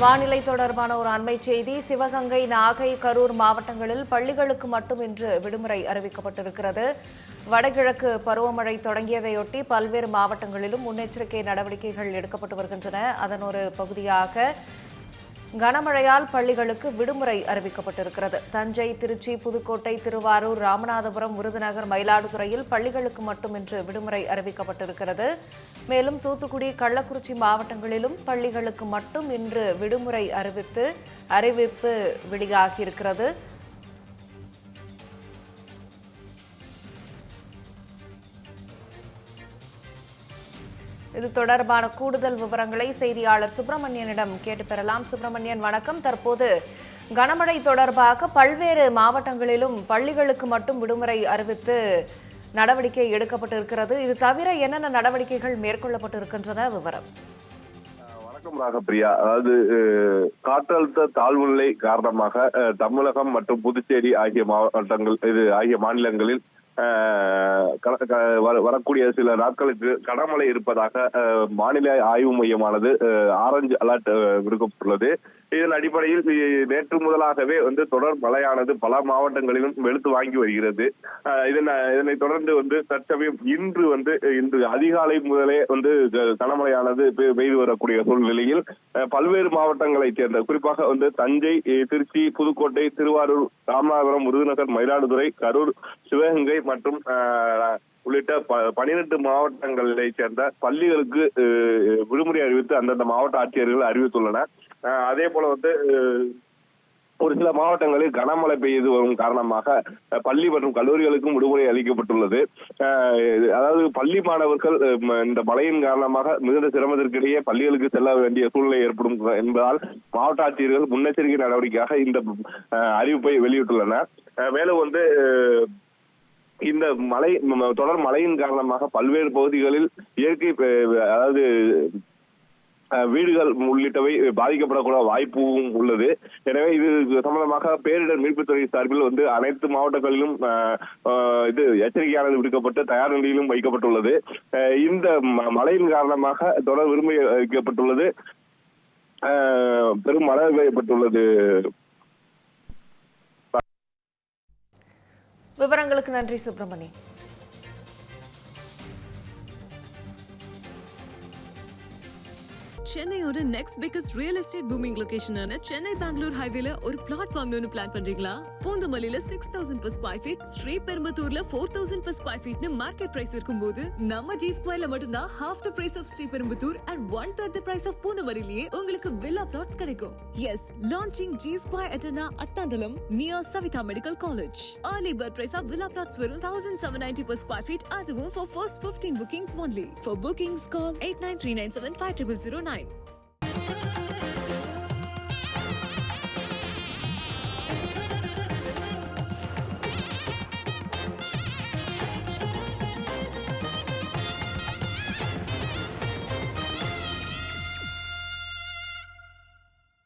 வானிலை தொடர்பான ஒரு அண்மை செய்தி. சிவகங்கை, நாகை, கரூர் மாவட்டங்களில் பள்ளிகளுக்கு மட்டும் இன்று விடுமுறை அறிவிக்கப்பட்டிருக்கிறது. வடகிழக்கு பருவமழை தொடங்கியதையொட்டி பல்வேறு மாவட்டங்களிலும் முன்னெச்சரிக்கை நடவடிக்கைகள் எடுக்கப்பட்டு வருகின்றன. அதன் ஒரு பகுதியாக கனமழையால் பள்ளிகளுக்கு விடுமுறை அறிவிக்கப்பட்டிருக்கிறது. தஞ்சை, திருச்சி, புதுக்கோட்டை, திருவாரூர், ராமநாதபுரம், விருதுநகர், மயிலாடுதுறையில் பள்ளிகளுக்கு மட்டும் இன்று விடுமுறை அறிவிக்கப்பட்டிருக்கிறது. மேலும் தூத்துக்குடி, கள்ளக்குறிச்சி மாவட்டங்களிலும் பள்ளிகளுக்கு மட்டும் இன்று விடுமுறை அறிவிப்பு வெளியாகியிருக்கிறது. இது தொடர்பான கூடுதல் விவரங்களை செய்தியாளர் சுப்பிரமணியனிடம் கேட்டு பெறலாம். சுப்பிரமணியன், வணக்கம். தற்போது கனமழை தொடர்பாக பல்வேறு மாவட்டங்களிலும் பள்ளிகளுக்கு மட்டும் விடுமுறை அறிவித்து நடவடிக்கை எடுக்கப்பட்டிருக்கிறது. இது தவிர என்னென்ன நடவடிக்கைகள் மேற்கொள்ளப்பட்டிருக்கின்றன? விவரம். வணக்கம் ராகப்பிரியா. அதாவது காற்றழுத்த தாழ்வுநிலை காரணமாக தமிழகம் மற்றும் புதுச்சேரி ஆகிய மாநிலங்களில் வரக்கூடிய சில நாட்களுக்கு கனமழை இருப்பதாக வானிலை ஆய்வு மையமானது ஆரஞ்சு அலர்ட் விடுக்கப்பட்டுள்ளது. இதன் அடிப்படையில் நேற்று முதலாகவே தொடர் மழையானது பல மாவட்டங்களிலும் வெளுத்து வாங்கி வருகிறது. இதனை தொடர்ந்து தற்சமயம் இன்று அதிகாலை முதலே கனமழையானது பெய்து வரக்கூடிய சூழ்நிலையில் பல்வேறு மாவட்டங்களைச் சேர்ந்த குறிப்பாக தஞ்சை, திருச்சி, புதுக்கோட்டை, திருவாரூர், ராமநாதபுரம், விருதுநகர், மயிலாடுதுறை, கரூர், சிவகங்கை மற்றும் உள்ளிட்ட 12 மாவட்டங்களை சேர்ந்த பள்ளிகளுக்கு விடுமுறை அறிவித்து அந்தந்த மாவட்ட ஆட்சியர்கள் அறிவித்துள்ளனர். அதே போல ஒரு சில மாவட்டங்களில் கனமழை பெய்து வரும் காரணமாக பள்ளி மற்றும் கல்லூரிகளுக்கும் விடுமுறை அளிக்கப்பட்டுள்ளது. அதாவது பள்ளி மாணவர்கள் இந்த மழையின் காரணமாக மிகுந்த சிரமத்திற்கிடையே பள்ளிகளுக்கு செல்ல வேண்டிய சூழ்நிலை ஏற்படும் என்பதால் மாவட்ட ஆட்சியர்கள் முன்னெச்சரிக்கை நடவடிக்கையாக இந்த அறிவிப்பை வெளியிட்டுள்ளனர். மேலும் இந்த தொடர் மழையின் காரணமாக பல்வேறு பகுதிகளில் இயற்கை அதாவது வீடுகள் உள்ளிட்டவை பாதிக்கப்படக்கூட வாய்ப்பும் உள்ளது. எனவே இது சம்பந்தமாக பேரிடர் மீட்புத்துறை சார்பில் அனைத்து மாவட்டங்களிலும் எச்சரிக்கையானது விடுக்கப்பட்டு தயார் நிலையிலும் வைக்கப்பட்டுள்ளது. இந்த மழையின் காரணமாக தொடர் விடுமுறை அளிக்கப்பட்டுள்ளது. பெரும் மழை பெய்யப்பட்டுள்ளது. விவரங்களுக்கு நன்றி சுப்பிரமணி. சென்னையோட next biggest real estate booming லொகேஷனான சென்னை பெங்களூர் ஹைவேல ஒரு பிளாட் வாங்கணும்னு பிளான் பண்றீங்களா? பூந்தமல்லியில 6000 per square feet, ஸ்ரீபெரும்புத்தூர்ல 4000 per square feetனு மார்க்கெட் பிரைஸ் இருக்கும்போது நம்ம ஜி ஸ்கொயர்ல மட்டும்தான் half the price of Sriperumbudur and 1/3 the price of பூந்தமல்லியிலேயே உங்களுக்கு வில்லா பிளாட்ஸ் கிடைக்கும். Yes, launching G Square Etana Attandalam near Savitha Medical College. Early bird price of villa plots வெறும் 1790 per square feet, அதுவும் for first 15 bookings only. For bookings call 8939750009.